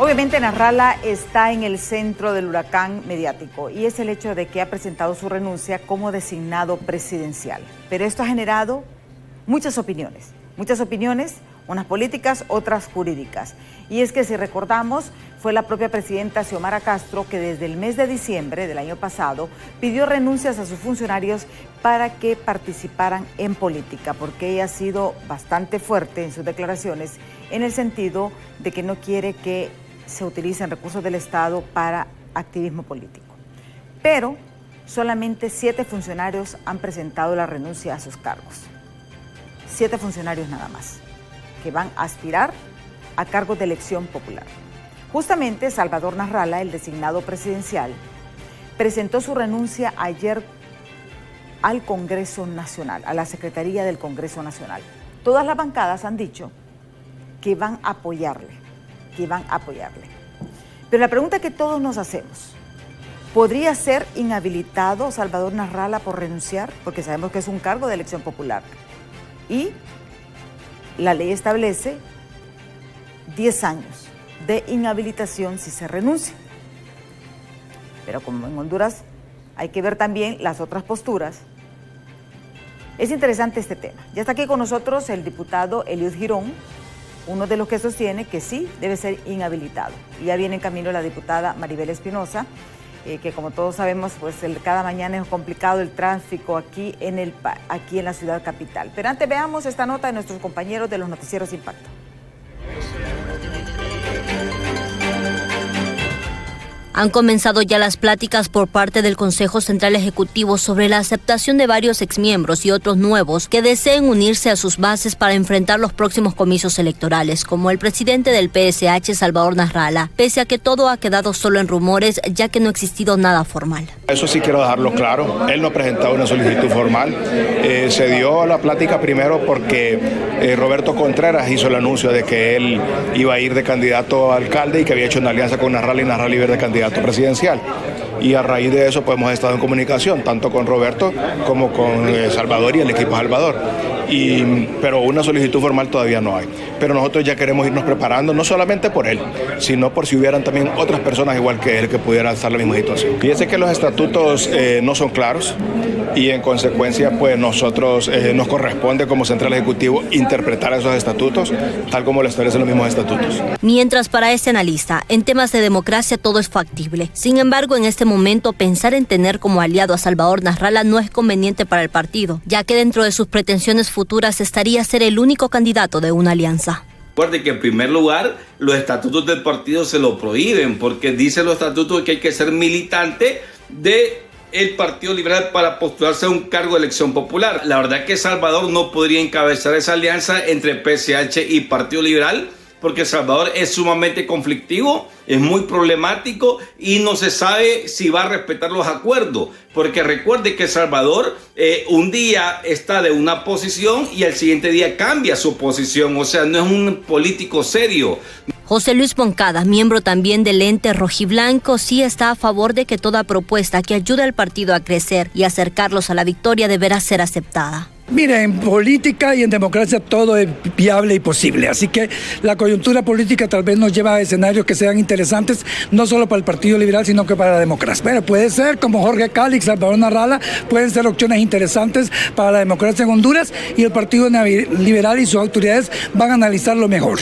Obviamente Nasrallah está en el centro del huracán mediático y es el hecho de que ha presentado su renuncia como designado presidencial. Pero esto ha generado muchas opiniones, unas políticas, otras jurídicas. Y es que si recordamos, fue la propia presidenta Xiomara Castro que desde el mes de diciembre del año pasado pidió renuncias a sus funcionarios para que participaran en política, porque ella ha sido bastante fuerte en sus declaraciones en el sentido de que no quiere que se utilicen recursos del Estado para activismo político. Pero solamente 7 funcionarios han presentado la renuncia a sus cargos. 7 funcionarios nada más, que van a aspirar a cargos de elección popular. Justamente Salvador Nasrallah, el designado presidencial, presentó su renuncia ayer al Congreso Nacional, a la Secretaría del Congreso Nacional. Todas las bancadas han dicho que van a apoyarle. Pero la pregunta que todos nos hacemos, ¿podría ser inhabilitado Salvador Nasrallah por renunciar? Porque sabemos que es un cargo de elección popular. Y la ley establece 10 años de inhabilitación si se renuncia. Pero como en Honduras hay que ver también las otras posturas, es interesante este tema. Ya está aquí con nosotros el diputado Eliud Girón, uno de los que sostiene que sí debe ser inhabilitado. Y ya viene en camino la diputada Maribel Espinosa, que como todos sabemos, pues cada mañana es complicado el tráfico aquí en la ciudad capital. Pero antes veamos esta nota de nuestros compañeros de los noticieros Impacto. Han comenzado ya las pláticas por parte del Consejo Central Ejecutivo sobre la aceptación de varios exmiembros y otros nuevos que deseen unirse a sus bases para enfrentar los próximos comicios electorales, como el presidente del PSH, Salvador Nasrallah, pese a que todo ha quedado solo en rumores, ya que no ha existido nada formal. Eso sí quiero dejarlo claro, él no ha presentado una solicitud formal. Se dio la plática primero porque Roberto Contreras hizo el anuncio de que él iba a ir de candidato a alcalde y que había hecho una alianza con Nasrallah y Nasrallah iba de candidato presidencial. Y a raíz de eso pues hemos estado en comunicación, tanto con Roberto como con Salvador y el equipo Salvador. Pero una solicitud formal todavía no hay. Pero nosotros ya queremos irnos preparando, no solamente por él, sino por si hubieran también otras personas igual que él que pudieran estar en la misma situación. Fíjense que los estatutos no son claros y en consecuencia pues nosotros nos corresponde como Central Ejecutivo interpretar esos estatutos tal como lo establecen los mismos estatutos. Mientras para este analista, en temas de democracia todo es factible. Sin embargo, en este momento pensar en tener como aliado a Salvador Nasrallah no es conveniente para el partido, ya que dentro de sus pretensiones futuras estaría ser el único candidato de una alianza. Recuerde que en primer lugar los estatutos del partido se lo prohíben porque dicen los estatutos que hay que ser militante del Partido Liberal para postularse a un cargo de elección popular. La verdad es que Salvador no podría encabezar esa alianza entre PSH y Partido Liberal porque Salvador es sumamente conflictivo, es muy problemático y no se sabe si va a respetar los acuerdos. Porque recuerde que Salvador un día está de una posición y al siguiente día cambia su posición. O sea, no es un político serio. José Luis Moncada, miembro también del ente rojiblanco, sí está a favor de que toda propuesta que ayude al partido a crecer y acercarlos a la victoria deberá ser aceptada. Mira, en política y en democracia todo es viable y posible, así que la coyuntura política tal vez nos lleva a escenarios que sean interesantes, no solo para el Partido Liberal, sino que para la democracia. Pero puede ser, como Jorge Calix, Salvador Nasrallah, pueden ser opciones interesantes para la democracia en Honduras y el Partido Liberal y sus autoridades van a analizarlo mejor.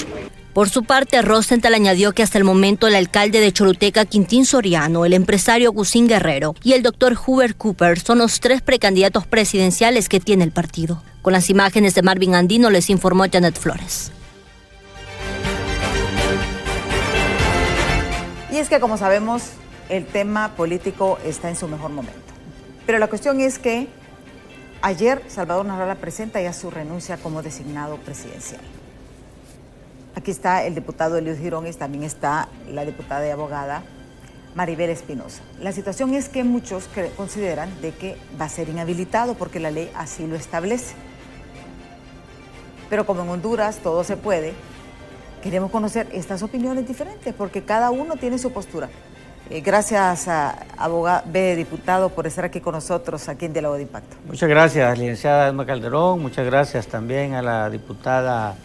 Por su parte, Rosenthal añadió que hasta el momento el alcalde de Choluteca, Quintín Soriano, el empresario Gusín Guerrero y el doctor Hubert Cooper son los 3 precandidatos presidenciales que tiene el partido. Con las imágenes de Marvin Andino les informó Janet Flores. Y es que como sabemos, el tema político está en su mejor momento. Pero la cuestión es que ayer Salvador Nasrallah presenta ya su renuncia como designado presidencial. Aquí está el diputado Eliud Girón y también está la diputada y abogada Maribel Espinosa. La situación es que muchos consideran de que va a ser inhabilitado porque la ley así lo establece. Pero como en Honduras todo se puede, queremos conocer estas opiniones diferentes porque cada uno tiene su postura. Gracias a diputado por estar aquí con nosotros aquí en Diálogo de Impacto. Muchas gracias, licenciada Alma Calderón. Muchas gracias también a la diputada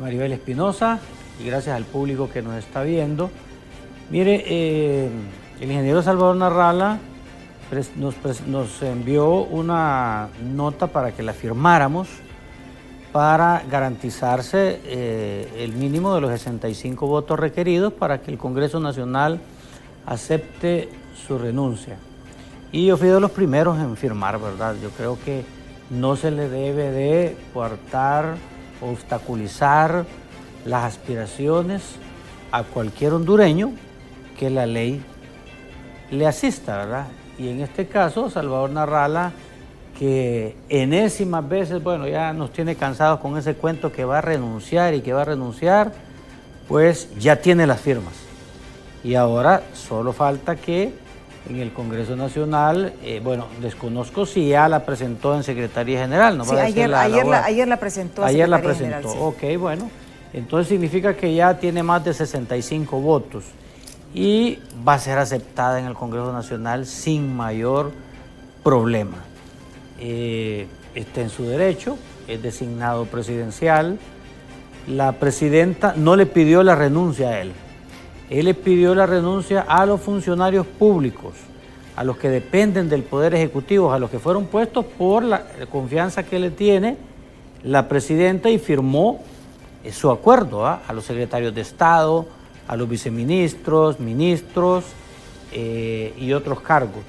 Maribel Espinosa. y gracias al público que nos está viendo. Mire, el ingeniero Salvador Narrala nos envió una nota para que la firmáramos para garantizarse el mínimo de los 65 votos requeridos para que el Congreso Nacional acepte su renuncia. Y yo fui de los primeros en firmar, ¿verdad? Yo creo que no se le debe de coartar o obstaculizar las aspiraciones a cualquier hondureño que la ley le asista, ¿verdad? Y en este caso, Salvador Narrala, que enésimas veces, bueno, ya nos tiene cansados con ese cuento que va a renunciar y que va a renunciar, pues ya tiene las firmas. Y ahora solo falta que en el Congreso Nacional, bueno, desconozco si ya la presentó en Secretaría General. ¿No? Sí, ayer la presentó. Ayer la presentó, General, sí. Ok, bueno. Entonces significa que ya tiene más de 65 votos y va a ser aceptada en el Congreso Nacional sin mayor problema. Está en su derecho, es designado presidencial. La presidenta no le pidió la renuncia a él. Él le pidió la renuncia a los funcionarios públicos, a los que dependen del Poder Ejecutivo, a los que fueron puestos por la confianza que le tiene la presidenta y firmó su acuerdo, a los secretarios de Estado, a los viceministros, ministros y otros cargos.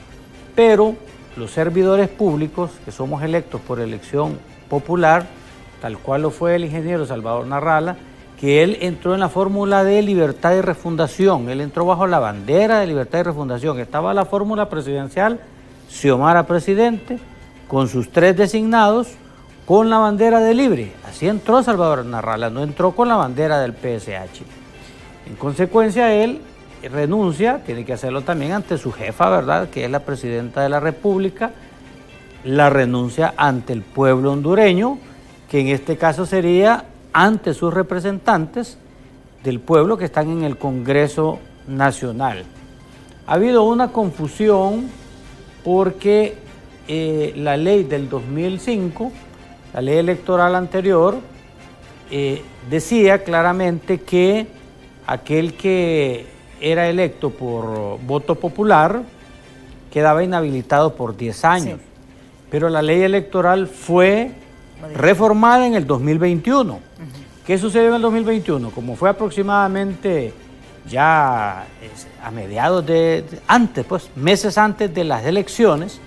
Pero los servidores públicos, que somos electos por elección popular, tal cual lo fue el ingeniero Salvador Narrala, que él entró en la fórmula de libertad y refundación, él entró bajo la bandera de libertad y refundación, estaba la fórmula presidencial, Xiomara presidente, con sus 3 designados, con la bandera de libre. Así entró Salvador Narrala, no entró con la bandera del PSH. En consecuencia, él renuncia, tiene que hacerlo también ante su jefa, ¿verdad?, que es la presidenta de la República, la renuncia ante el pueblo hondureño, que en este caso sería ante sus representantes del pueblo que están en el Congreso Nacional. Ha habido una confusión porque la ley del 2005, la ley electoral anterior, decía claramente que aquel que era electo por voto popular quedaba inhabilitado por 10 años. Sí. Pero la ley electoral fue reformada en el 2021. ¿Qué sucedió en el 2021? Como fue aproximadamente ya a mediados meses antes de las elecciones,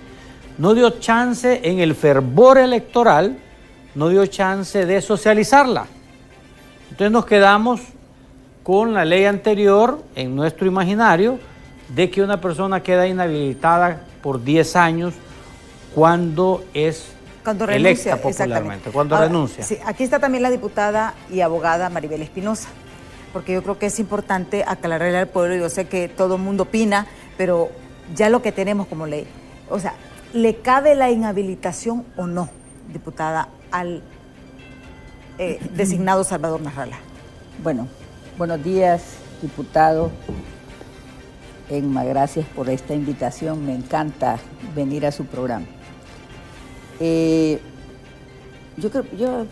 no dio chance en el fervor electoral, no dio chance de socializarla. Entonces nos quedamos con la ley anterior en nuestro imaginario de que una persona queda inhabilitada por 10 años cuando es electa popularmente, cuando renuncia. Sí, aquí está también la diputada y abogada Maribel Espinosa, porque yo creo que es importante aclararle al pueblo. Yo sé que todo el mundo opina, pero ya lo que tenemos como ley, o sea, ¿le cabe la inhabilitación o no, diputada, al designado Salvador Narrala? Bueno, buenos días, diputado. Enma, gracias por esta invitación, me encanta venir a su programa. Yo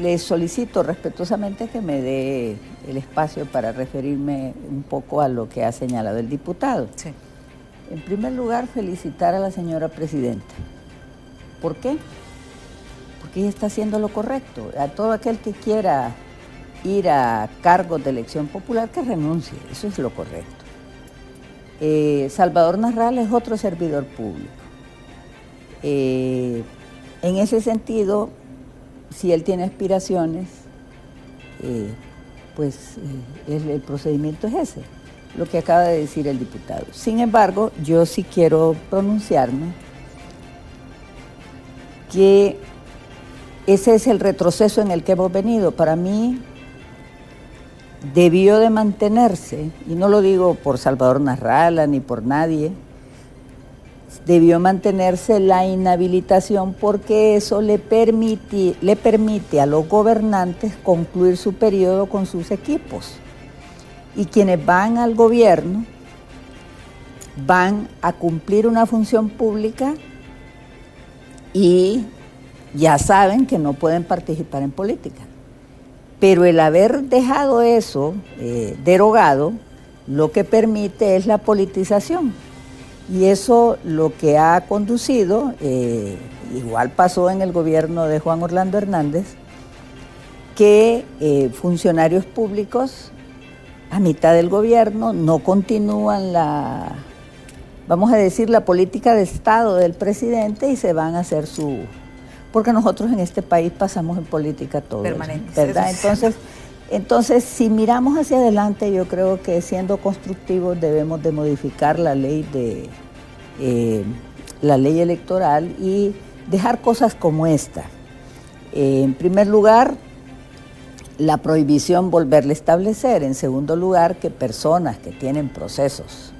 le solicito respetuosamente que me dé el espacio para referirme un poco a lo que ha señalado el diputado. Sí. En primer lugar, felicitar a la señora presidenta. ¿Por qué? Porque ella está haciendo lo correcto. A todo aquel que quiera ir a cargos de elección popular, que renuncie. Eso es lo correcto. Salvador Narrala es otro servidor público. En ese sentido, si él tiene aspiraciones, el procedimiento es ese, lo que acaba de decir el diputado. Sin embargo, yo sí quiero pronunciarme que ese es el retroceso en el que hemos venido. Para mí, debió de mantenerse, y no lo digo por Salvador Narrala ni por nadie, debió mantenerse la inhabilitación porque eso le permite a los gobernantes concluir su periodo con sus equipos. Y quienes van al gobierno van a cumplir una función pública y ya saben que no pueden participar en política. Pero el haber dejado eso derogado, lo que permite es la politización. Y eso lo que ha conducido, igual pasó en el gobierno de Juan Orlando Hernández, que funcionarios públicos a mitad del gobierno no continúan vamos a decir, la política de Estado del presidente y se van a hacer porque nosotros en este país pasamos en política todo, permanente, ¿verdad? Entonces, si miramos hacia adelante, yo creo que siendo constructivos debemos de modificar la ley electoral y dejar cosas como esta. En primer lugar, la prohibición volverla a establecer. En segundo lugar, que personas que tienen procesos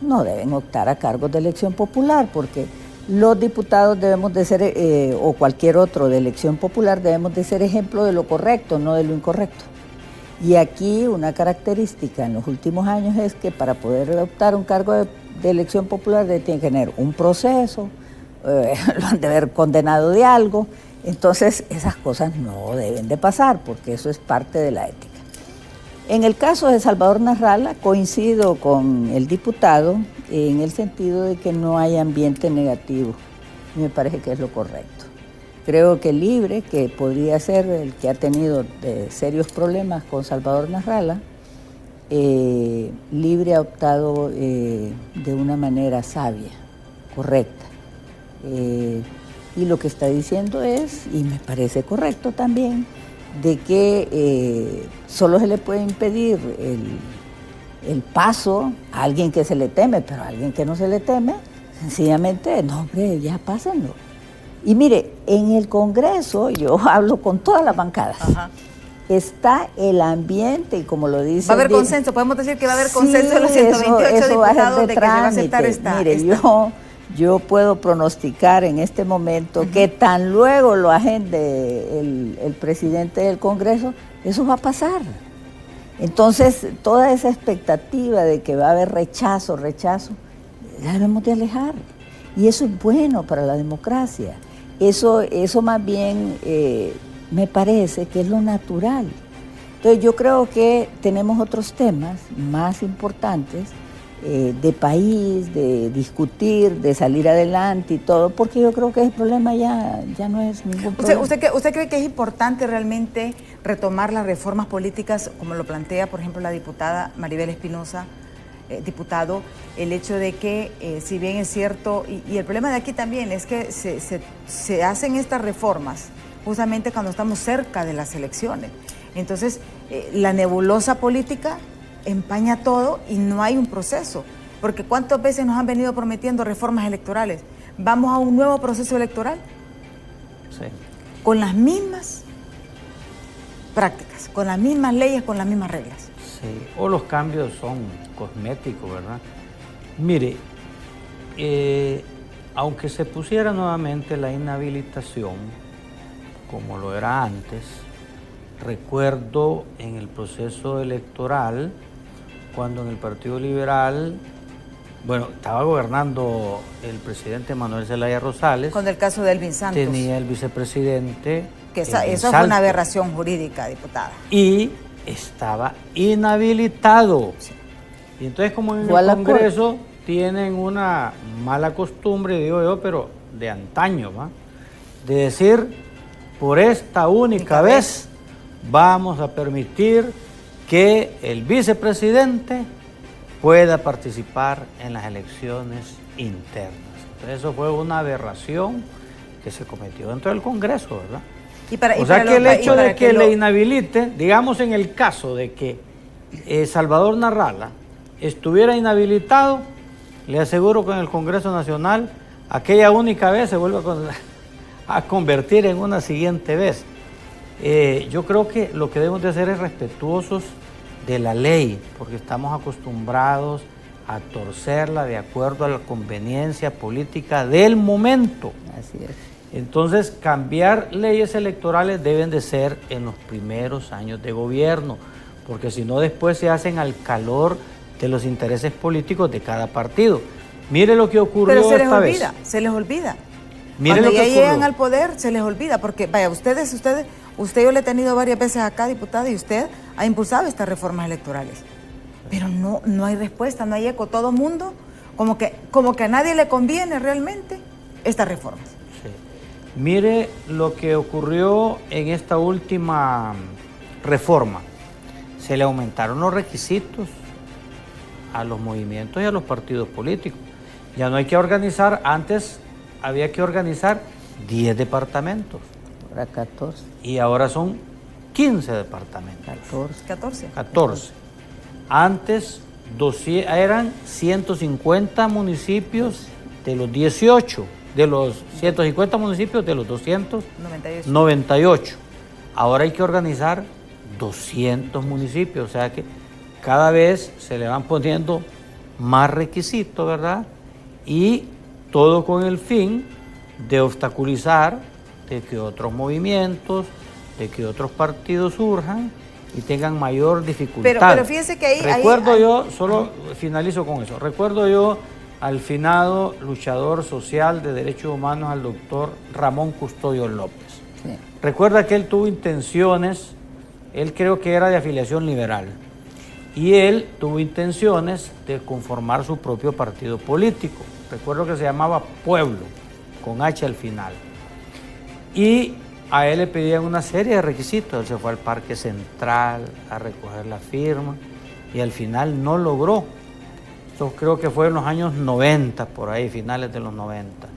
no deben optar a cargos de elección popular, porque los diputados debemos de ser, o cualquier otro de elección popular, debemos de ser ejemplo de lo correcto, no de lo incorrecto. Y aquí una característica en los últimos años es que para poder optar un cargo de elección popular tiene que tener un proceso, lo han de haber condenado de algo. Entonces esas cosas no deben de pasar porque eso es parte de la ética. En el caso de Salvador Narrala coincido con el diputado en el sentido de que no hay ambiente negativo. Me parece que es lo correcto. Creo que Libre, que podría ser el que ha tenido serios problemas con Salvador Narrala, Libre ha optado de una manera sabia, correcta. Y lo que está diciendo es, y me parece correcto también, de que solo se le puede impedir el paso a alguien que se le teme, pero a alguien que no se le teme, sencillamente, no hombre, ya pásenlo. Y mire, en el Congreso, yo hablo con todas las bancadas, está el ambiente y como lo dice... Va a haber consenso, podemos decir que va a haber consenso de los 128 diputados de que se va a aceptar esta... Mire, yo puedo pronosticar en este momento que tan luego lo agende el presidente del Congreso, eso va a pasar. Entonces, toda esa expectativa de que va a haber rechazo, la debemos de alejar. Y eso es bueno para la democracia. Eso más bien me parece que es lo natural. Entonces, yo creo que tenemos otros temas más importantes de país, de discutir, de salir adelante y todo, porque yo creo que el problema ya no es ningún problema. ¿Usted cree que es importante realmente retomar las reformas políticas, como lo plantea, por ejemplo, la diputada Maribel Espinosa, diputado, el hecho de que, si bien es cierto, y el problema de aquí también es que se hacen estas reformas justamente cuando estamos cerca de las elecciones? Entonces, la nebulosa política empaña todo y no hay un proceso, porque ¿cuántas veces nos han venido prometiendo reformas electorales? ¿Vamos a un nuevo proceso electoral? Sí. Con las mismas prácticas, con las mismas leyes, con las mismas reglas. Sí, o los cambios son cosméticos, ¿verdad? Mire, aunque se pusiera nuevamente la inhabilitación, como lo era antes, recuerdo en el proceso electoral, cuando en el Partido Liberal, estaba gobernando el presidente Manuel Zelaya Rosales. Con el caso de Elvin Santos. Tenía el vicepresidente. Que eso fue una aberración jurídica, diputada. Y estaba inhabilitado. Sí. Y entonces, como en el Congreso tienen una mala costumbre, digo yo, pero de antaño, ¿va? De decir, por esta única vez vamos a permitir que el vicepresidente pueda participar en las elecciones internas. Entonces, eso fue una aberración que se cometió dentro del Congreso, ¿verdad? O sea que el hecho de que le inhabilite, digamos en el caso de que Salvador Narrala estuviera inhabilitado, le aseguro que en el Congreso Nacional aquella única vez se vuelve a convertir en una siguiente vez. Yo creo que lo que debemos de hacer es respetuosos de la ley, porque estamos acostumbrados a torcerla de acuerdo a la conveniencia política del momento. Así es. Entonces, cambiar leyes electorales deben de ser en los primeros años de gobierno, porque si no después se hacen al calor de los intereses políticos de cada partido. Mire lo que ocurrió esta vez. Se les olvida. Cuando ya llegan al poder se les olvida, porque vaya, usted yo le he tenido varias veces acá, diputada, y usted ha impulsado estas reformas electorales. Pero no hay respuesta, no hay eco. Todo el mundo, como que a nadie le conviene realmente estas reformas. Sí. Mire lo que ocurrió en esta última reforma. Se le aumentaron los requisitos a los movimientos y a los partidos políticos. Ya no hay que organizar, antes había que organizar 10 departamentos. Ahora 14. Y ahora son 15 departamentos. 14. Antes eran 150 municipios de los 18, de los 150 municipios de los 298. Ahora hay que organizar 200 municipios, o sea que cada vez se le van poniendo más requisitos, ¿verdad? Y todo con el fin de obstaculizar de que otros movimientos, de que otros partidos surjan y tengan mayor dificultad. Pero fíjese que finalizo con eso, recuerdo yo al finado luchador social de derechos humanos, al doctor Ramón Custodio López. Sí. Recuerda que él tuvo intenciones, él creo que era de afiliación liberal, y él tuvo intenciones de conformar su propio partido político. Recuerdo que se llamaba Pueblo, con H al final. Y a él le pedían una serie de requisitos. Él se fue al Parque Central a recoger la firma y al final no logró. Esto creo que fue en los años 90, por ahí, finales de los 90.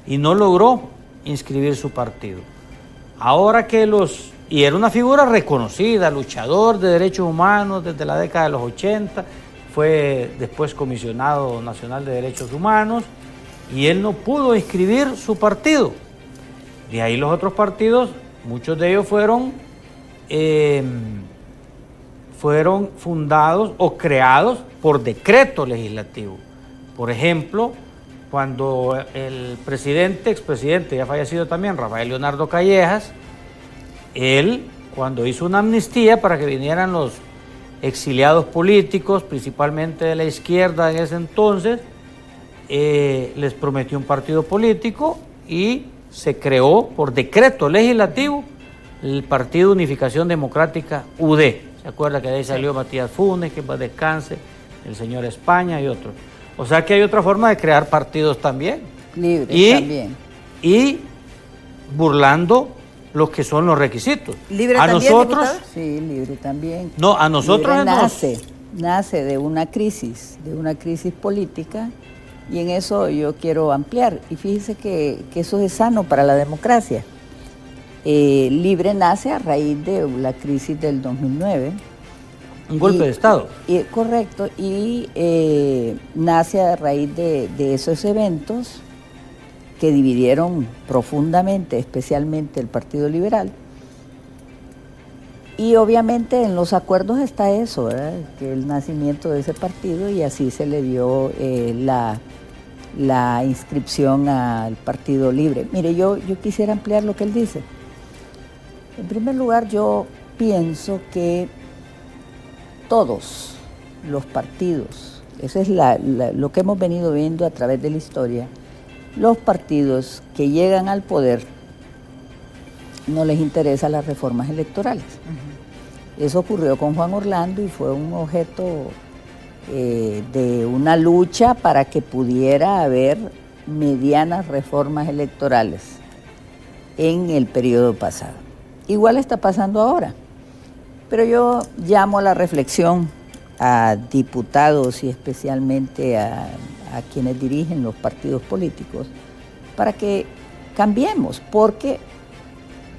Y no logró inscribir su partido. Ahora que y era una figura reconocida, luchador de derechos humanos desde la década de los 80, fue después comisionado nacional de derechos humanos, y él no pudo inscribir su partido. De ahí los otros partidos, muchos de ellos fueron fundados o creados por decreto legislativo. Por ejemplo, cuando el expresidente ya fallecido también, Rafael Leonardo Callejas, él, cuando hizo una amnistía para que vinieran los exiliados políticos, principalmente de la izquierda en ese entonces, les prometió un partido político y se creó por decreto legislativo el Partido Unificación Democrática UD. ¿Se acuerda que de ahí salió Matías Funes, que va descanse, el señor España y otros? O sea que hay otra forma de crear partidos también. Libres también. Y burlando los que son los requisitos. ¿Libre a también, nosotros? Diputada? Sí, libre también. No, a nosotros nace de una crisis política, y en eso yo quiero ampliar. Y fíjese que eso es sano para la democracia. Libre nace a raíz de la crisis del 2009. Un golpe de Estado. Correcto, y nace a raíz de esos eventos que dividieron profundamente, especialmente el Partido Liberal. Y obviamente en los acuerdos está eso, ¿verdad? Que el nacimiento de ese partido, y así se le dio la inscripción al Partido Libre. Mire, yo quisiera ampliar lo que él dice. En primer lugar, yo pienso que todos los partidos, eso es lo que hemos venido viendo a través de la historia, los partidos que llegan al poder no les interesan las reformas electorales. Uh-huh. Eso ocurrió con Juan Orlando y fue un objeto de una lucha para que pudiera haber medianas reformas electorales en el periodo pasado. Igual está pasando ahora, pero yo llamo a la reflexión a diputados y especialmente a quienes dirigen los partidos políticos para que cambiemos, porque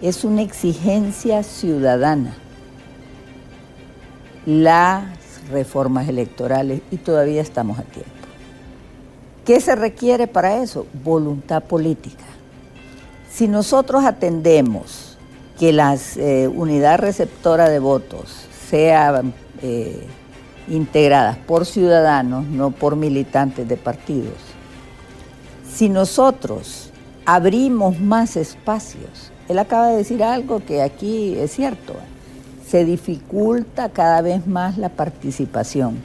es una exigencia ciudadana las reformas electorales y todavía estamos a tiempo. ¿Qué se requiere para eso? Voluntad política. Si nosotros atendemos que la unidad receptora de votos sean integradas por ciudadanos, no por militantes de partidos, si nosotros abrimos más espacios, él acaba de decir algo que aquí es cierto, se dificulta cada vez más la participación.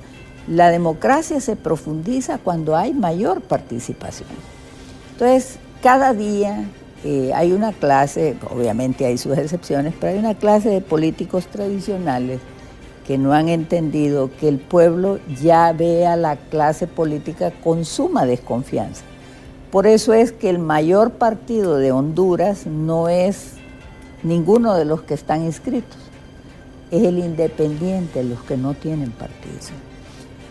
La democracia se profundiza cuando hay mayor participación. Entonces, cada día hay una clase, obviamente hay sus excepciones, pero hay una clase de políticos tradicionales que no han entendido que el pueblo ya ve a la clase política con suma desconfianza. Por eso es que el mayor partido de Honduras no es ninguno de los que están inscritos, es el independiente, los que no tienen partido.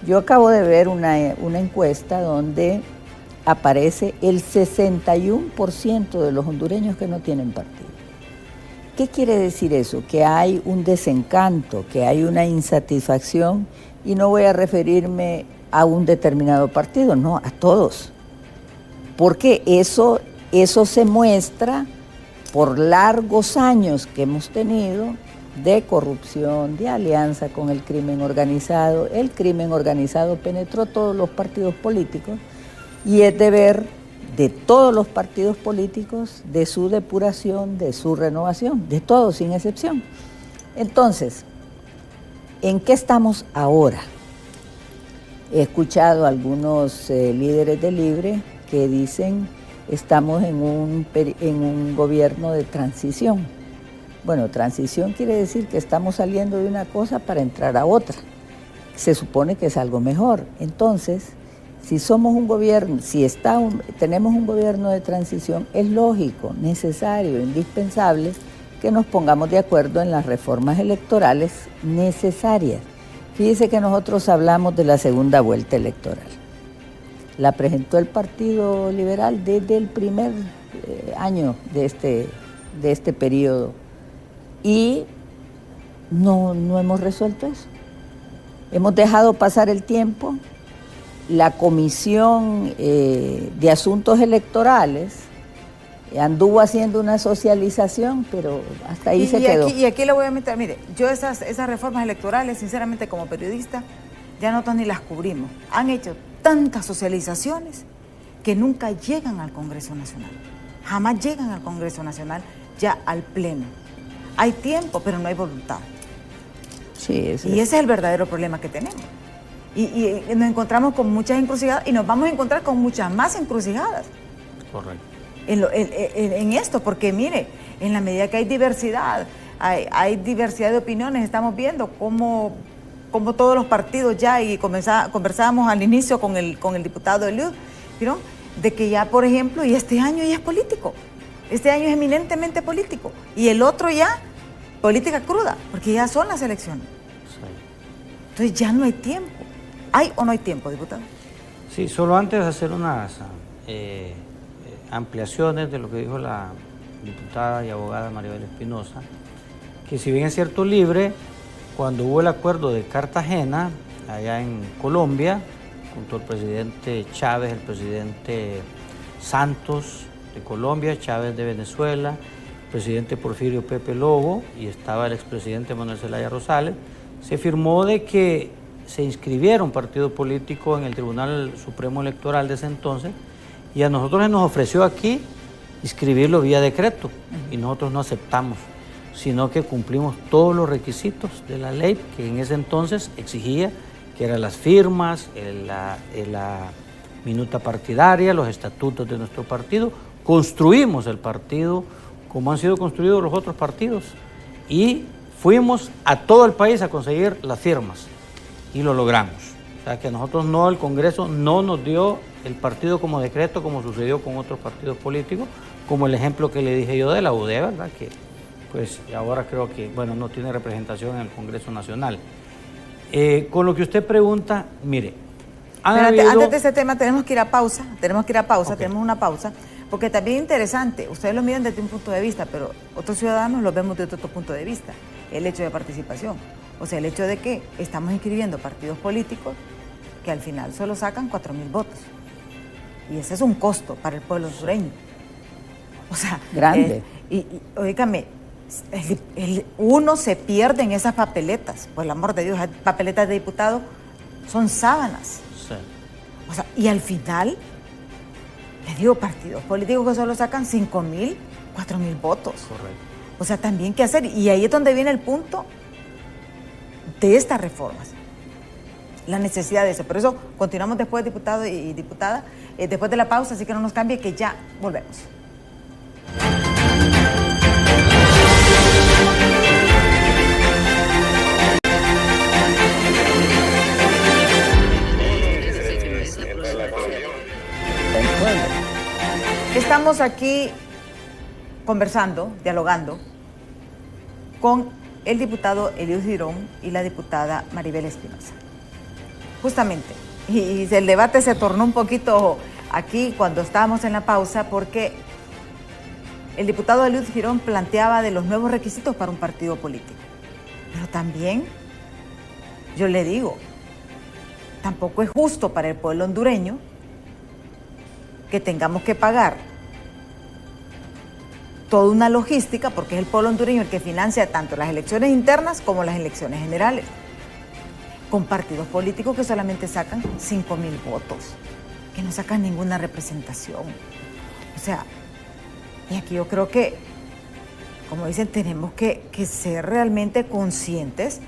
Yo acabo de ver una encuesta donde aparece el 61% de los hondureños que no tienen partido. ¿Qué quiere decir eso? Que hay un desencanto, que hay una insatisfacción, y no voy a referirme a un determinado partido, no, a todos. Porque eso se muestra por largos años que hemos tenido de corrupción, de alianza con el crimen organizado. El crimen organizado penetró todos los partidos políticos y es deber de todos los partidos políticos de su depuración, de su renovación, de todos sin excepción. Entonces, ¿en qué estamos ahora? He escuchado a algunos líderes de Libre que dicen estamos en un gobierno de transición. Bueno, transición quiere decir que estamos saliendo de una cosa para entrar a otra. Se supone que es algo mejor. Entonces, si somos un gobierno, tenemos un gobierno de transición, es lógico, necesario, indispensable que nos pongamos de acuerdo en las reformas electorales necesarias. Fíjese que nosotros hablamos de la segunda vuelta electoral. La presentó el Partido Liberal desde el primer año de este periodo y no hemos resuelto eso. Hemos dejado pasar el tiempo. La Comisión de Asuntos Electorales anduvo haciendo una socialización, pero hasta ahí se quedó. Y aquí le voy a meter, mire, yo esas reformas electorales, sinceramente como periodista, ya nosotros ni las cubrimos. Han hecho tantas socializaciones que nunca llegan al Congreso Nacional. Jamás llegan al Congreso Nacional, ya al Pleno. Hay tiempo, pero no hay voluntad. Sí, y ese es el verdadero problema que tenemos. Y nos encontramos con muchas encrucijadas y nos vamos a encontrar con muchas más encrucijadas. Correcto. En esto, porque mire, en la medida que hay diversidad, hay diversidad de opiniones, estamos viendo cómo todos los partidos ya, y conversábamos al inicio con el diputado Eliud, ¿vieron? De que ya, por ejemplo, y este año ya es político, este año es eminentemente político, y el otro ya, política cruda, porque ya son las elecciones. Sí. Entonces ya no hay tiempo. ¿Hay o no hay tiempo, diputado? Sí, solo antes de hacer unas ampliaciones de lo que dijo la diputada y abogada Maribel Espinosa, que si bien es cierto Libre, cuando hubo el acuerdo de Cartagena, allá en Colombia, junto al presidente Chávez, el presidente Santos de Colombia, Chávez de Venezuela, el presidente Porfirio Pepe Lobo, y estaba el expresidente Manuel Zelaya Rosales, se firmó de que se inscribiera un partido político en el Tribunal Supremo Electoral de ese entonces, y a nosotros se nos ofreció aquí inscribirlo vía decreto, y nosotros no aceptamos, sino que cumplimos todos los requisitos de la ley que en ese entonces exigía, que eran las firmas, la minuta partidaria, los estatutos de nuestro partido. Construimos el partido como han sido construidos los otros partidos y fuimos a todo el país a conseguir las firmas y lo logramos. O sea que nosotros no, el Congreso no nos dio el partido como decreto, como sucedió con otros partidos políticos, como el ejemplo que le dije yo de la UD, ¿verdad? Que pues ahora creo que, bueno, no tiene representación en el Congreso Nacional. Con lo que usted pregunta, mire, antes de ese tema tenemos que ir a pausa, Okay. Tenemos una pausa, porque también es interesante, ustedes lo miran desde un punto de vista, pero otros ciudadanos lo vemos desde otro punto de vista, el hecho de participación, o sea, el hecho de que estamos inscribiendo partidos políticos que al final solo sacan 4,000 votos, y ese es un costo para el pueblo hondureño, o sea, grande. Y oígame, uno se pierde en esas papeletas, por el amor de Dios, papeletas de diputados son sábanas. Sí. O sea, y al final, les digo, partidos políticos que solo sacan 5,000, 4,000 votos. Correcto. O sea, también qué hacer. Y ahí es donde viene el punto de estas reformas. la necesidad de eso. Por eso continuamos después, diputado y diputada, después de la pausa, así que no nos cambie, que ya volvemos. Estamos aquí conversando, dialogando con el diputado Eliud Girón y la diputada Maribel Espinosa. Justamente, y el debate se tornó un poquito aquí cuando estábamos en la pausa, porque el diputado Eliud Girón planteaba de los nuevos requisitos para un partido político. Pero también, yo le digo, tampoco es justo para el pueblo hondureño que tengamos que pagar toda una logística, porque es el pueblo hondureño el que financia tanto las elecciones internas como las elecciones generales, con partidos políticos que solamente sacan 5,000 votos, que no sacan ninguna representación. O sea, y aquí yo creo que, como dicen, tenemos que ser realmente conscientes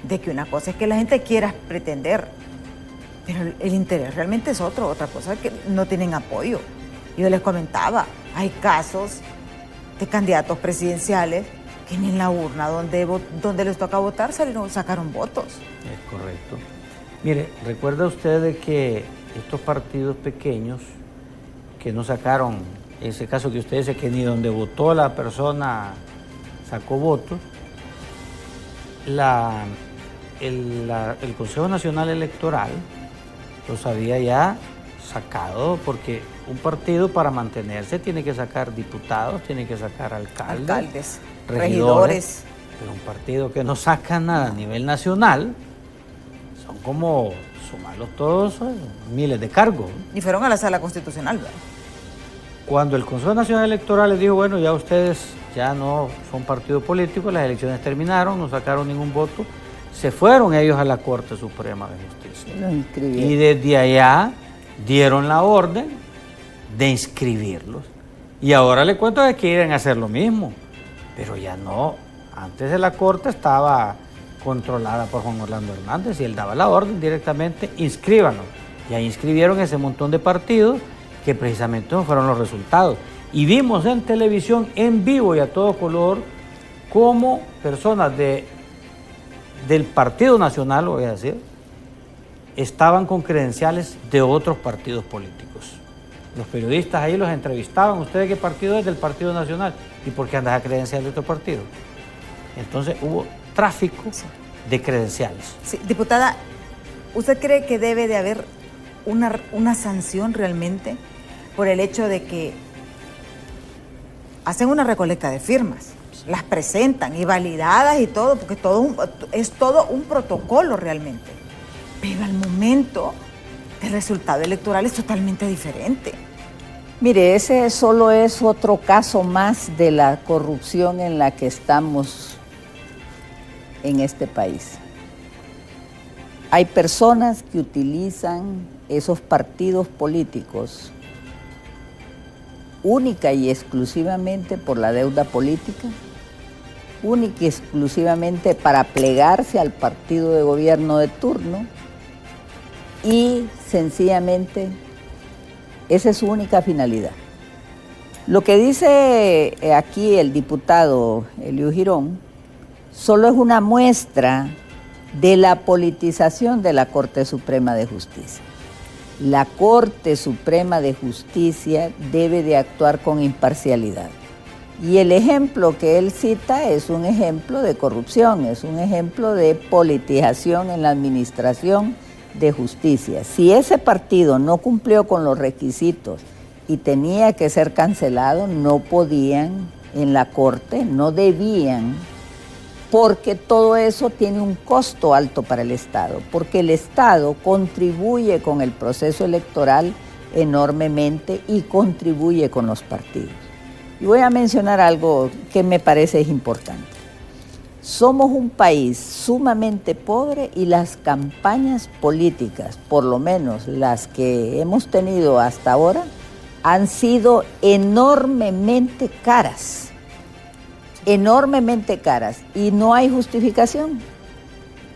de que una cosa es que la gente quiera pretender, pero el interés realmente es otra cosa es que no tienen apoyo. Yo les comentaba, hay casos de candidatos presidenciales que ni en la urna donde les toca votar sacaron votos. Es correcto. Mire, recuerda usted de que estos partidos pequeños que no sacaron, ese caso que usted dice que ni donde votó la persona sacó votos, el Consejo Nacional Electoral los había ya sacado, porque un partido para mantenerse tiene que sacar diputados, tiene que sacar alcaldes, regidores, pero un partido que no saca nada a nivel nacional, son como, sumarlos todos, miles de cargos. Y fueron a la sala constitucional, ¿verdad? Cuando el Consejo Nacional Electoral les dijo, bueno, ya ustedes ya no son partido político, las elecciones terminaron, no sacaron ningún voto, se fueron ellos a la Corte Suprema de Justicia. Y desde allá dieron la orden de inscribirlos. Y ahora le cuento que quieren hacer lo mismo, pero ya no. Antes de la Corte estaba controlada por Juan Orlando Hernández y él daba la orden directamente, inscríbanlos. Y ahí inscribieron ese montón de partidos que precisamente no fueron los resultados. Y vimos en televisión, en vivo y a todo color, cómo personas del Partido Nacional, lo voy a decir, estaban con credenciales de otros partidos políticos. Los periodistas ahí los entrevistaban, ¿usted de qué partido es? Del Partido Nacional. ¿Y por qué andas a credencial de otro partido? Entonces hubo tráfico de credenciales. Sí, diputada, ¿usted cree que debe de haber una sanción realmente por el hecho de que hacen una recolecta de firmas, las presentan y validadas y todo, porque es todo un protocolo realmente? Pero al momento el resultado electoral es totalmente diferente. Mire, ese solo es otro caso más de la corrupción en la que estamos en este país. Hay personas que utilizan esos partidos políticos única y exclusivamente por la deuda política, única y exclusivamente para plegarse al partido de gobierno de turno, y sencillamente esa es su única finalidad. Lo que dice aquí el diputado Eliud Girón solo es una muestra de la politización de la Corte Suprema de Justicia. La Corte Suprema de Justicia debe de actuar con imparcialidad. Y el ejemplo que él cita es un ejemplo de corrupción, es un ejemplo de politización en la administración de justicia. Si ese partido no cumplió con los requisitos y tenía que ser cancelado, no podían en la Corte, no debían, porque todo eso tiene un costo alto para el Estado, porque el Estado contribuye con el proceso electoral enormemente y contribuye con los partidos. Y voy a mencionar algo que me parece importante. Somos un país sumamente pobre y las campañas políticas, por lo menos las que hemos tenido hasta ahora, han sido enormemente caras. Enormemente caras, y no hay justificación.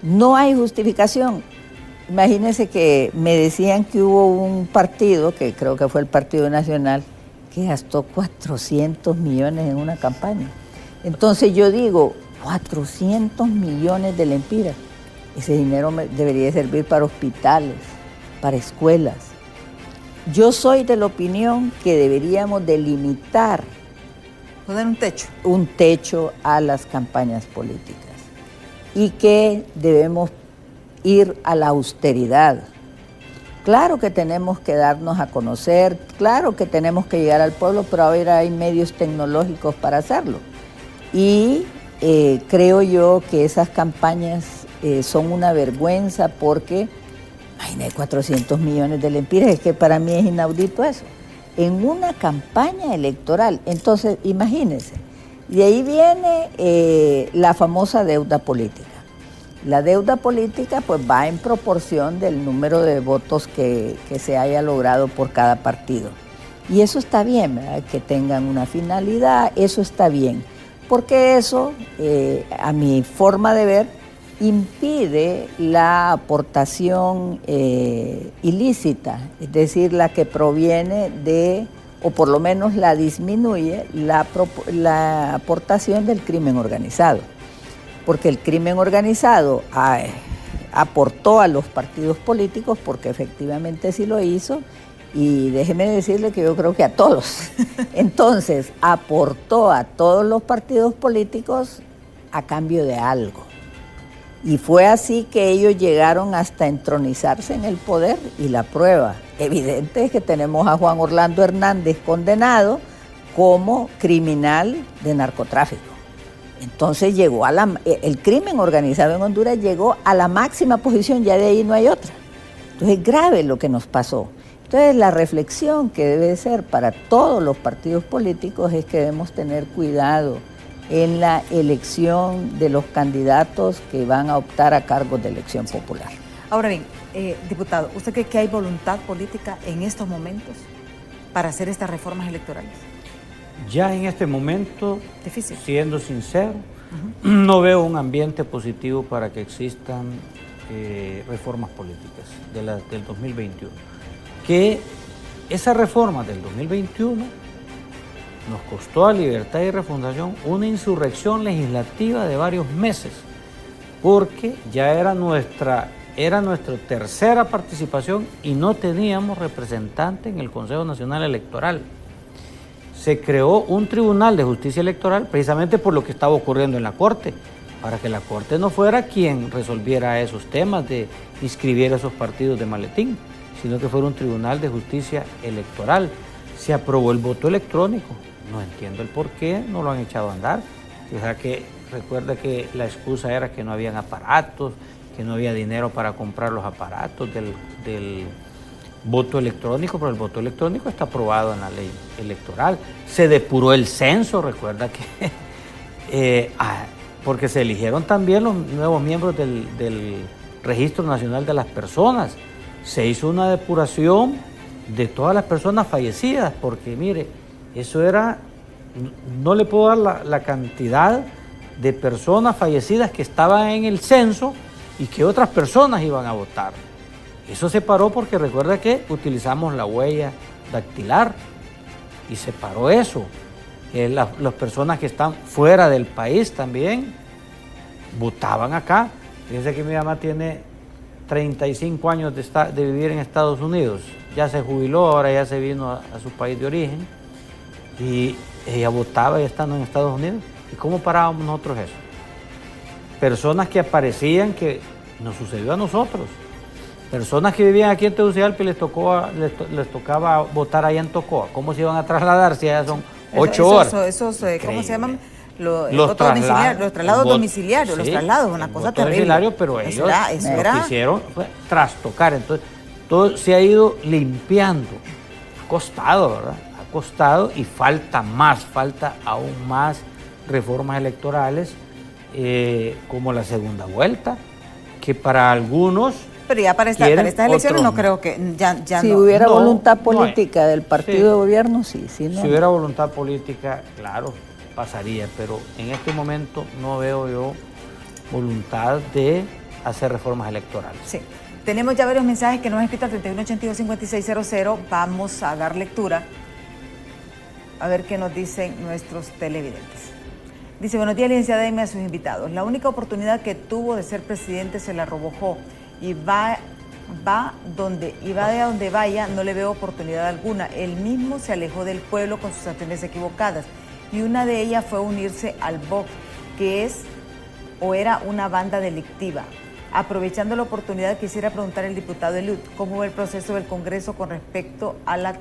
No hay justificación. Imagínense que me decían que hubo un partido, que creo que fue el Partido Nacional, que gastó 400 millones en una campaña. Entonces yo digo, 400 millones de lempiras. Ese dinero debería servir para hospitales, para escuelas. Yo soy de la opinión que deberíamos delimitar, poner un techo a las campañas políticas y que debemos ir a la austeridad. Claro que tenemos que darnos a conocer, claro que tenemos que llegar al pueblo, pero ahora hay medios tecnológicos para hacerlo. Y creo yo que esas campañas son una vergüenza porque, imagínate, 400 millones de lempiras, es que para mí es inaudito eso. En una campaña electoral, entonces imagínense, de ahí viene la famosa deuda política. La deuda política pues va en proporción del número de votos que se haya logrado por cada partido. Y eso está bien, ¿verdad? Que tengan una finalidad, eso está bien. Porque eso, a mi forma de ver, impide la aportación ilícita, es decir, la que proviene de, o por lo menos la disminuye, la aportación del crimen organizado. Porque el crimen organizado aportó a los partidos políticos, porque efectivamente sí lo hizo, y déjeme decirle que yo creo que a todos. Entonces, aportó a todos los partidos políticos a cambio de algo. Y fue así que ellos llegaron hasta entronizarse en el poder, y la prueba evidente es que tenemos a Juan Orlando Hernández condenado como criminal de narcotráfico. Entonces llegó el crimen organizado en Honduras llegó a la máxima posición, ya de ahí no hay otra. Entonces es grave lo que nos pasó. Entonces la reflexión que debe ser para todos los partidos políticos es que debemos tener cuidado en la elección de los candidatos que van a optar a cargos de elección popular. Ahora bien, diputado, ¿usted cree que hay voluntad política en estos momentos para hacer estas reformas electorales? Ya en este momento, difícil, siendo sincero, no veo un ambiente positivo para que existan reformas políticas del 2021. Que esa reforma del 2021 nos costó a Libertad y Refundación una insurrección legislativa de varios meses, porque ya era nuestra tercera participación y no teníamos representante en el Consejo Nacional Electoral. Se creó un Tribunal de Justicia Electoral precisamente por lo que estaba ocurriendo en la Corte, para que la Corte no fuera quien resolviera esos temas de inscribir esos partidos de maletín, sino que fuera un Tribunal de Justicia Electoral. Se aprobó el voto electrónico, no entiendo el por qué no lo han echado a andar. O sea, que recuerda que la excusa era que no habían aparatos, que no había dinero para comprar los aparatos del voto electrónico, pero el voto electrónico está aprobado en la ley electoral. Se depuró el censo, recuerda que porque se eligieron también los nuevos miembros del Registro Nacional de las Personas. Se hizo una depuración de todas las personas fallecidas, porque mire, eso era, no le puedo dar la cantidad de personas fallecidas que estaban en el censo y que otras personas iban a votar. Eso se paró porque recuerda que utilizamos la huella dactilar y se paró eso. Las personas que están fuera del país también votaban acá. Fíjense que mi mamá tiene 35 años de vivir en Estados Unidos. Ya se jubiló, ahora ya se vino a su país de origen y ella votaba ya estando en Estados Unidos. ¿Y cómo parábamos nosotros eso? Personas que aparecían que nos sucedió a nosotros. Personas que vivían aquí en Tegucigalpa y les tocaba votar allá en Tocoa. ¿Cómo se iban a trasladar si allá son 8 horas? ¿Cómo se llaman? Los traslados domiciliarios, sí, los traslados, una cosa terrible. Pero ellos lo que hicieron fue trastocar. Entonces, todo se ha ido limpiando. Ha costado, ¿verdad? Ha costado y falta aún más reformas electorales, como la segunda vuelta, que para algunos... Pero ya para estas elecciones no creo que ya si hubiera voluntad política del partido de gobierno, sí. Si hubiera voluntad política, claro, pasaría, pero en este momento no veo yo voluntad de hacer reformas electorales. Sí. Tenemos ya varios mensajes que nos han escrito al 3182-5600. Vamos a dar lectura a ver qué nos dicen nuestros televidentes. Dice, buenos días, licenciada Amy, a sus invitados. La única oportunidad que tuvo de ser presidente se la robó y va a donde vaya, no le veo oportunidad alguna. Él mismo se alejó del pueblo con sus acciones equivocadas y una de ellas fue unirse al BOC, que es o era una banda delictiva. Aprovechando la oportunidad, quisiera preguntar al diputado Eliud cómo ve el proceso del Congreso con respecto a la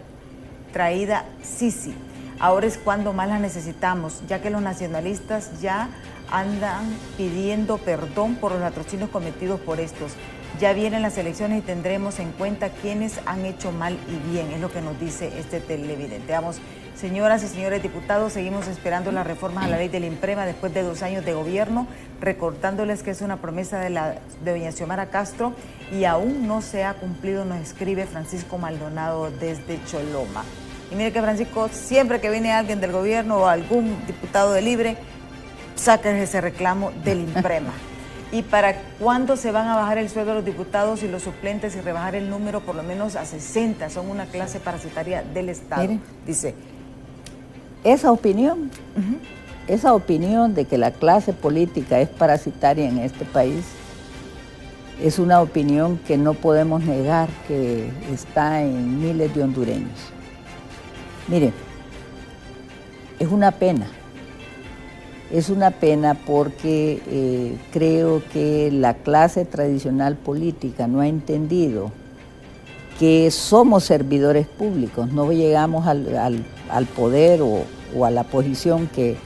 traída Sisi. Ahora es cuando más la necesitamos, ya que los nacionalistas ya andan pidiendo perdón por los latrocinios cometidos por estos. Ya vienen las elecciones y tendremos en cuenta quiénes han hecho mal y bien, es lo que nos dice este televidente. Vamos, señoras y señores diputados, seguimos esperando las reformas a la ley del INPREMA después de 2 años de gobierno, recordándoles que es una promesa de doña Xiomara Castro y aún no se ha cumplido, nos escribe Francisco Maldonado desde Choloma. Y mire que Francisco, siempre que viene alguien del gobierno o algún diputado de Libre, saca ese reclamo del INPREMA. ¿Y para cuándo se van a bajar el sueldo de los diputados y los suplentes y rebajar el número por lo menos a 60? Son una clase parasitaria del Estado. Mire, dice, esa opinión de que la clase política es parasitaria en este país, es una opinión que no podemos negar que está en miles de hondureños. Mire, es una pena. Es una pena porque creo que la clase tradicional política no ha entendido que somos servidores públicos, no llegamos al poder o a la posición que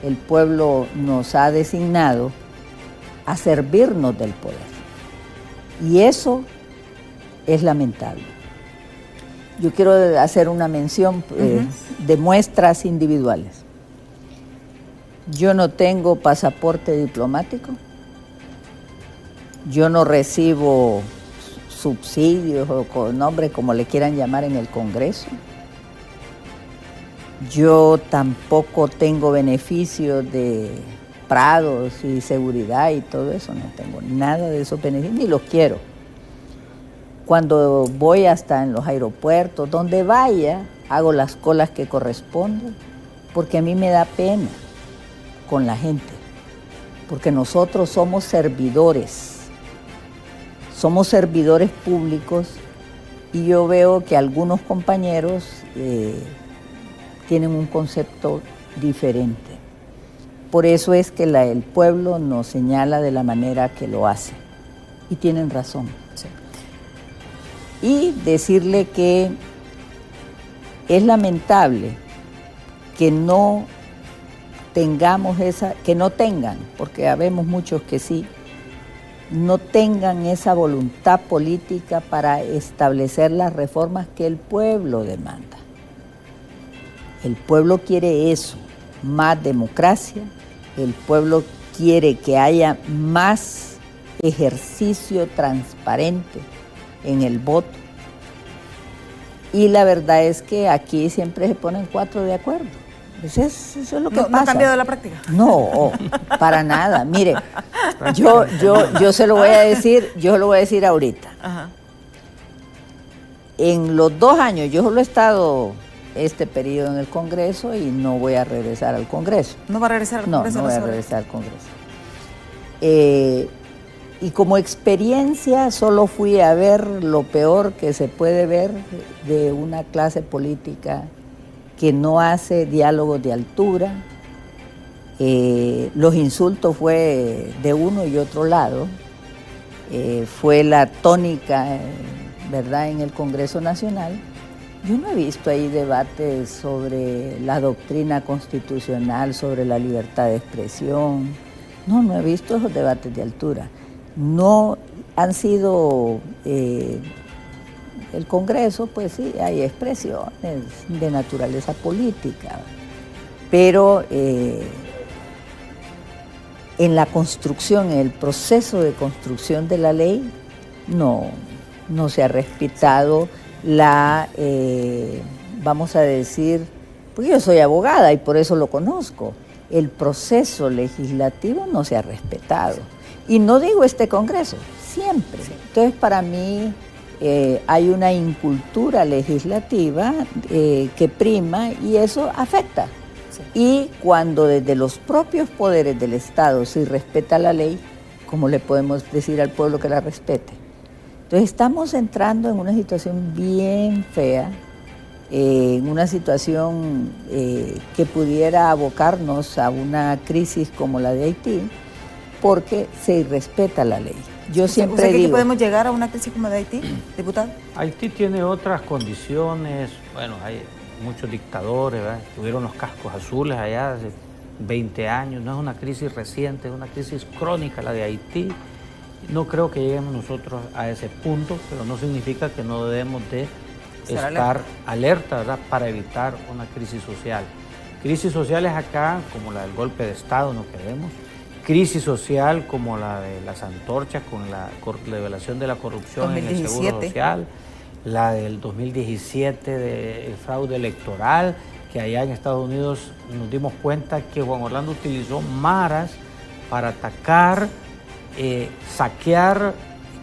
el pueblo nos ha designado a servirnos del poder. Y eso es lamentable. Yo quiero hacer una mención de muestras individuales. Yo no tengo pasaporte diplomático, yo no recibo subsidios o con nombre como le quieran llamar en el Congreso, yo tampoco tengo beneficios de prados y seguridad y todo eso, no tengo nada de esos beneficios, ni los quiero. Cuando voy hasta en los aeropuertos, donde vaya, hago las colas que corresponden, porque a mí me da pena con la gente, porque nosotros somos servidores públicos y yo veo que algunos compañeros tienen un concepto diferente. Por eso es que el pueblo nos señala de la manera que lo hace y tienen razón. Sí. Y decirle que es lamentable que no tengamos porque habemos muchos que sí, no tengan esa voluntad política para establecer las reformas que el pueblo demanda. El pueblo quiere eso, más democracia, el pueblo quiere que haya más ejercicio transparente en el voto. Y la verdad es que aquí siempre se ponen 4 de acuerdo. Eso es lo que pasa. ¿No ha cambiado la práctica? No, para nada. Mire, yo se lo voy a decir ahorita. Ajá. En los 2 años, yo solo he estado este periodo en el Congreso y no voy a regresar al Congreso. ¿No va a regresar al Congreso? No voy a regresar al Congreso. Y como experiencia solo fui a ver lo peor que se puede ver de una clase política que no hace diálogos de altura. Los insultos fue de uno y otro lado. Fue la tónica, ¿verdad?, en el Congreso Nacional. Yo no he visto ahí debates sobre la doctrina constitucional, sobre la libertad de expresión. No he visto esos debates de altura. No han sido... el Congreso, pues sí, hay expresiones de naturaleza política, pero en la construcción, en el proceso de construcción de la ley, no se ha respetado la, vamos a decir, porque yo soy abogada y por eso lo conozco, el proceso legislativo no se ha respetado. Y no digo este Congreso, siempre. Entonces, para mí hay una incultura legislativa que prima y eso afecta. Y cuando desde los propios poderes del Estado se respeta la ley, ¿cómo le podemos decir al pueblo que la respete? Entonces estamos entrando en una situación bien fea, en una situación que pudiera abocarnos a una crisis como la de Haití, porque se irrespeta la ley. Yo siempre digo... digo... ¿Que podemos llegar a una crisis como la de Haití, diputado? Haití tiene otras condiciones, bueno, hay muchos dictadores, ¿verdad? Tuvieron los cascos azules allá hace 20 años, no es una crisis reciente, es una crisis crónica la de Haití. No creo que lleguemos nosotros a ese punto, pero no significa que no debemos de estar alerta, ¿verdad?, para evitar una crisis social. Crisis sociales acá, como la del golpe de Estado, no queremos. Crisis social como la de las antorchas con la revelación de la corrupción 2017. En el Seguro Social, la del 2017 del fraude electoral, que allá en Estados Unidos nos dimos cuenta que Juan Orlando utilizó maras para atacar, saquear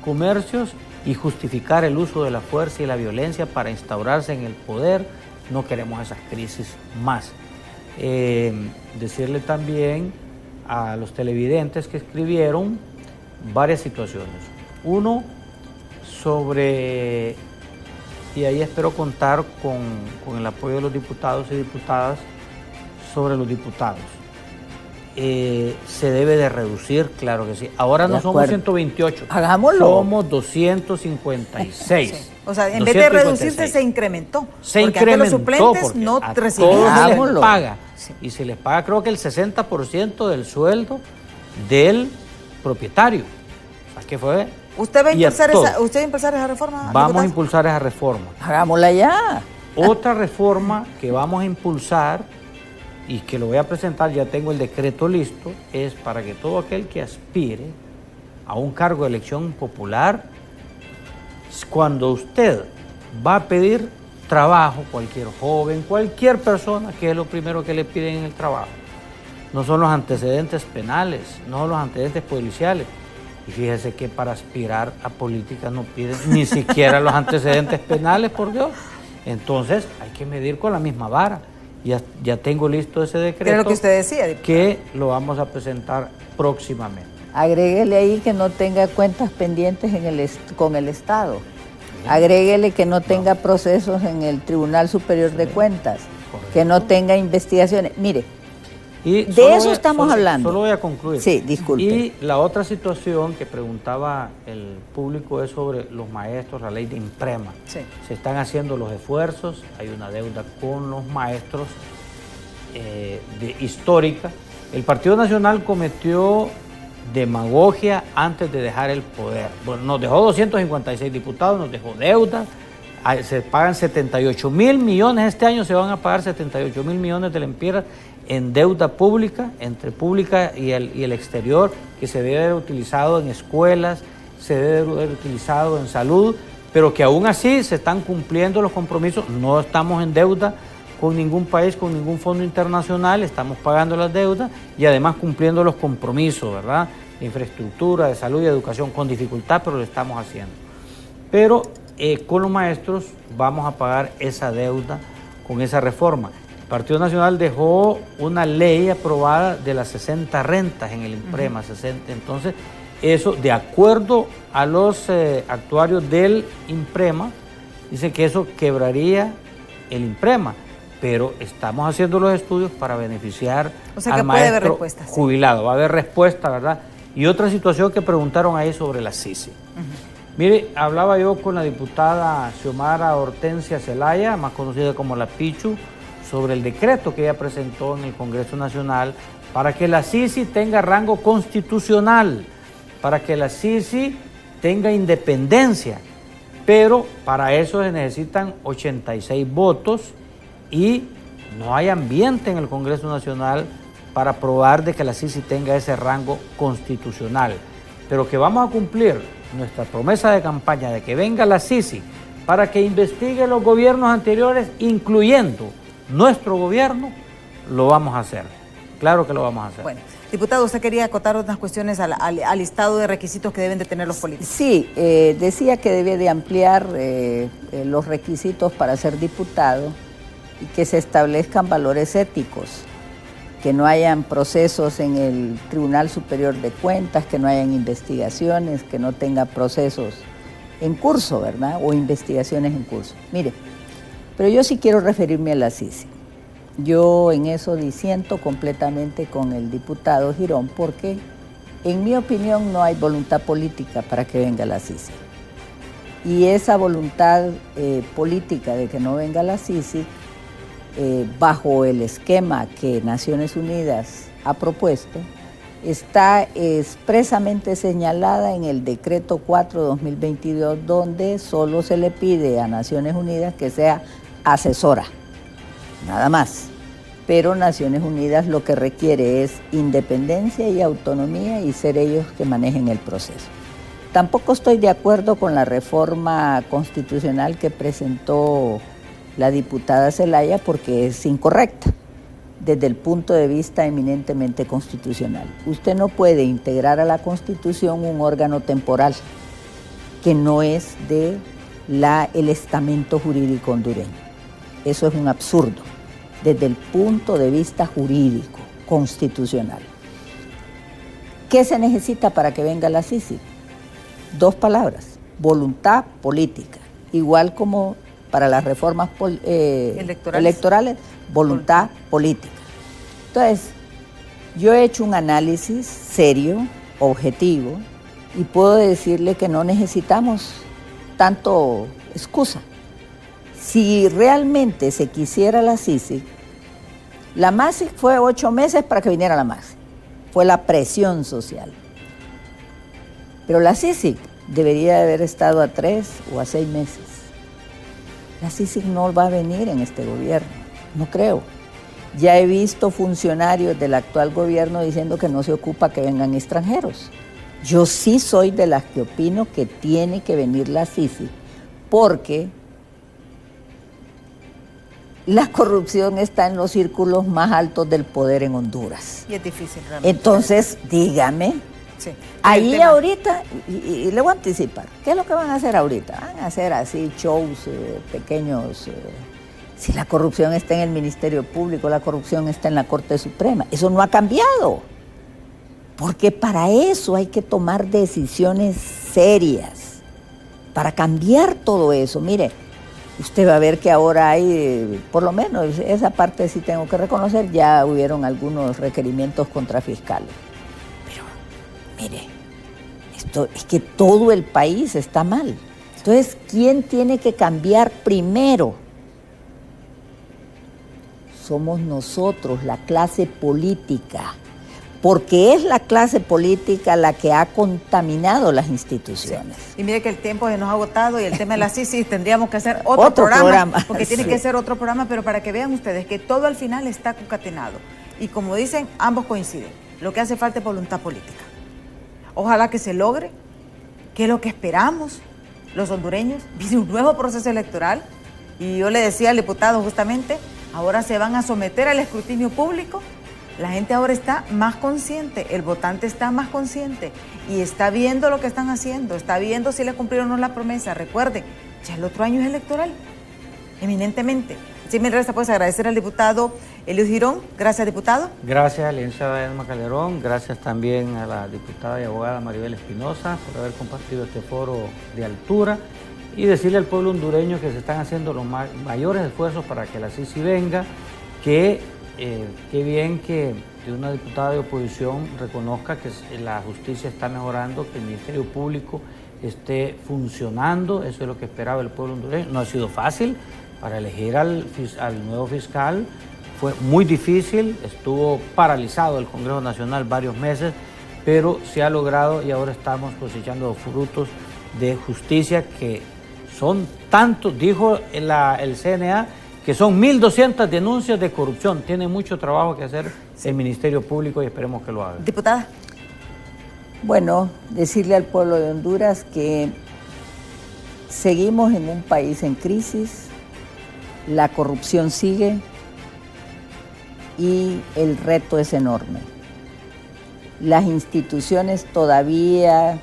comercios y justificar el uso de la fuerza y la violencia para instaurarse en el poder. No queremos esas crisis más. Decirle también a los televidentes que escribieron varias situaciones. Uno, sobre, y ahí espero contar con el apoyo de los diputados y diputadas, sobre los diputados. Se debe de reducir, claro que sí. Ahora no somos 128, hagámoslo. Somos 256. Sí. O sea, en vez de reducirse, se incrementó. Se incrementó los suplentes no reciben. Todos se les paga. Sí. Y se les paga, creo que el 60% del sueldo del propietario. O sea, ¿qué fue? ¿Usted va a impulsar esa reforma? Vamos a impulsar esa reforma. Hagámosla ya. Otra reforma que vamos a impulsar y que lo voy a presentar, ya tengo el decreto listo, es para que todo aquel que aspire a un cargo de elección popular, cuando usted va a pedir trabajo, cualquier joven, cualquier persona, que es lo primero que le piden en el trabajo, no son los antecedentes penales, no son los antecedentes policiales. Y fíjese que para aspirar a política no piden ni siquiera los antecedentes penales, por Dios. Entonces hay que medir con la misma vara. Ya tengo listo ese decreto. ¿Qué es lo que usted decía, diputado? Que lo vamos a presentar próximamente. Agréguele ahí que no tenga cuentas pendientes con el Estado. Agréguele que no tenga procesos en el Tribunal Superior de Cuentas, que no tenga investigaciones. Mire, y de eso estamos hablando. Solo voy a concluir. Sí, disculpe. Y la otra situación que preguntaba el público es sobre los maestros, la ley de Imprema. Sí. Se están haciendo los esfuerzos, hay una deuda con los maestros histórica. El Partido Nacional cometió demagogia antes de dejar el poder. Bueno, nos dejó 256 diputados, nos dejó deuda, se pagan 78 mil millones, este año se van a pagar 78 mil millones de lempiras en deuda pública, entre pública y el exterior, que se debe haber utilizado en escuelas, se debe haber utilizado en salud, pero que aún así se están cumpliendo los compromisos. No estamos en deuda con ningún país, con ningún fondo internacional, estamos pagando las deudas y además cumpliendo los compromisos, ¿verdad? De infraestructura, de salud y educación, con dificultad, pero lo estamos haciendo. Pero con los maestros vamos a pagar esa deuda con esa reforma. El Partido Nacional dejó una ley aprobada de las 60 rentas en el Imprema, 60. Entonces, eso, de acuerdo a los actuarios del Imprema, dice que eso quebraría el Imprema, pero estamos haciendo los estudios para beneficiar al maestro jubilado. Va a haber respuesta, ¿verdad? Y otra situación que preguntaron ahí sobre la CICI. Mire, hablaba yo con la diputada Xiomara Hortensia Zelaya, más conocida como la Pichu, sobre el decreto que ella presentó en el Congreso Nacional para que la CICI tenga rango constitucional, para que la CICI tenga independencia, pero para eso se necesitan 86 votos y no hay ambiente en el Congreso Nacional para probar de que la CICI tenga ese rango constitucional. Pero que vamos a cumplir nuestra promesa de campaña de que venga la CICI para que investigue los gobiernos anteriores, incluyendo nuestro gobierno, lo vamos a hacer. Claro que lo vamos a hacer. Bueno, diputado, usted quería acotar unas cuestiones al listado de requisitos que deben de tener los políticos. Sí, decía que debe de ampliar los requisitos para ser diputado y que se establezcan valores éticos, que no hayan procesos en el Tribunal Superior de Cuentas, que no hayan investigaciones, que no tenga procesos en curso, ¿verdad? O investigaciones en curso. Mire, pero yo sí quiero referirme a la CICIG. Yo en eso disiento completamente con el diputado Girón, porque en mi opinión no hay voluntad política para que venga la CICIG. Y esa voluntad política de que no venga la CICIG, bajo el esquema que Naciones Unidas ha propuesto, está expresamente señalada en el decreto 4/2022, donde solo se le pide a Naciones Unidas que sea asesora, nada más. Pero Naciones Unidas lo que requiere es independencia y autonomía y ser ellos que manejen el proceso. Tampoco estoy de acuerdo con la reforma constitucional que presentó la diputada Zelaya, porque es incorrecta desde el punto de vista eminentemente constitucional. Usted no puede integrar a la Constitución un órgano temporal que no es del estamento jurídico hondureño. Eso es un absurdo desde el punto de vista jurídico, constitucional. ¿Qué se necesita para que venga la CICIG? 2 palabras: voluntad política, igual como para las reformas electorales, voluntad política. Entonces, yo he hecho un análisis serio, objetivo, y puedo decirle que no necesitamos tanto excusa. Si realmente se quisiera la CICIG, la MASIG fue 8 meses para que viniera la MASIG. Fue la presión social. Pero la CICIG debería de haber estado a 3 o a 6 meses. La CICIG no va a venir en este gobierno, no creo. Ya he visto funcionarios del actual gobierno diciendo que no se ocupa que vengan extranjeros. Yo sí soy de las que opino que tiene que venir la CICIG, porque la corrupción está en los círculos más altos del poder en Honduras. Y es difícil realmente. Entonces, dígame, sí, ahí ahorita, y le voy a anticipar, ¿qué es lo que van a hacer ahorita? Van a hacer así shows pequeños. Si la corrupción está en el Ministerio Público, la corrupción está en la Corte Suprema. Eso no ha cambiado, porque para eso hay que tomar decisiones serias, para cambiar todo eso. Mire, usted va a ver que ahora hay, por lo menos esa parte sí tengo que reconocer, ya hubieron algunos requerimientos contra fiscales. Pero, mire, esto es que todo el país está mal. Entonces, ¿quién tiene que cambiar primero? Somos nosotros, la clase política, porque es la clase política la que ha contaminado las instituciones. Sí. Y mire que el tiempo se nos ha agotado y el tema de la CICIG tendríamos que hacer otro programa, porque tiene que ser otro programa, pero para que vean ustedes que todo al final está concatenado. Y como dicen, ambos coinciden. Lo que hace falta es voluntad política. Ojalá que se logre, que es lo que esperamos los hondureños. Viene un nuevo proceso electoral y yo le decía al diputado justamente, ahora se van a someter al escrutinio público. La gente ahora está más consciente, el votante está más consciente y está viendo lo que están haciendo, está viendo si le cumplieron o no la promesa. Recuerden, ya el otro año es electoral, eminentemente. Sí, me resta pues agradecer al diputado Eliud Girón. Gracias, diputado. Gracias a la licenciada Edma Calderón, gracias también a la diputada y abogada Maribel Espinosa por haber compartido este foro de altura y decirle al pueblo hondureño que se están haciendo los mayores esfuerzos para que la CICIG venga, que qué bien que una diputada de oposición reconozca que la justicia está mejorando, que el Ministerio Público esté funcionando. Eso es lo que esperaba el pueblo hondureño. No ha sido fácil para elegir al nuevo fiscal, fue muy difícil, estuvo paralizado el Congreso Nacional varios meses, pero se ha logrado y ahora estamos cosechando frutos de justicia que son tantos, dijo el CNA, que son 1.200 denuncias de corrupción. Tiene mucho trabajo que hacer el Ministerio Público y esperemos que lo haga. Diputada. Bueno, decirle al pueblo de Honduras que seguimos en un país en crisis, la corrupción sigue y el reto es enorme. Las instituciones todavía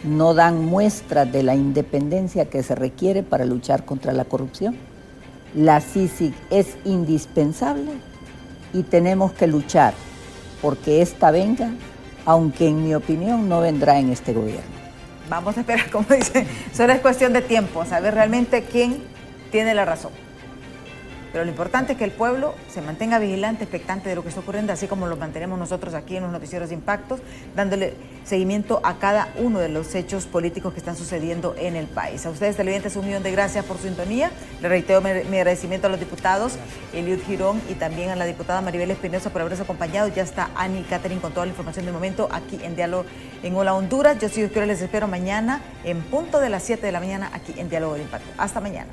no dan muestras de la independencia que se requiere para luchar contra la corrupción. La CICIG es indispensable y tenemos que luchar porque esta venga, aunque en mi opinión no vendrá en este gobierno. Vamos a esperar, como dice, solo es cuestión de tiempo, saber realmente quién tiene la razón. Pero lo importante es que el pueblo se mantenga vigilante, expectante de lo que está ocurriendo, así como lo mantenemos nosotros aquí en los noticieros de Impactos, dándole seguimiento a cada uno de los hechos políticos que están sucediendo en el país. A ustedes, televidentes, 1.000.000 de gracias por su sintonía. Le reitero mi agradecimiento a los diputados Eliud Girón y también a la diputada Maribel Espinosa por habernos acompañado. Ya está Annie Catherine con toda la información del momento aquí en Diálogo en Hola Honduras. Yo, si Dios quiere, les espero mañana en punto de las 7 de la mañana aquí en Diálogo de Impacto. Hasta mañana.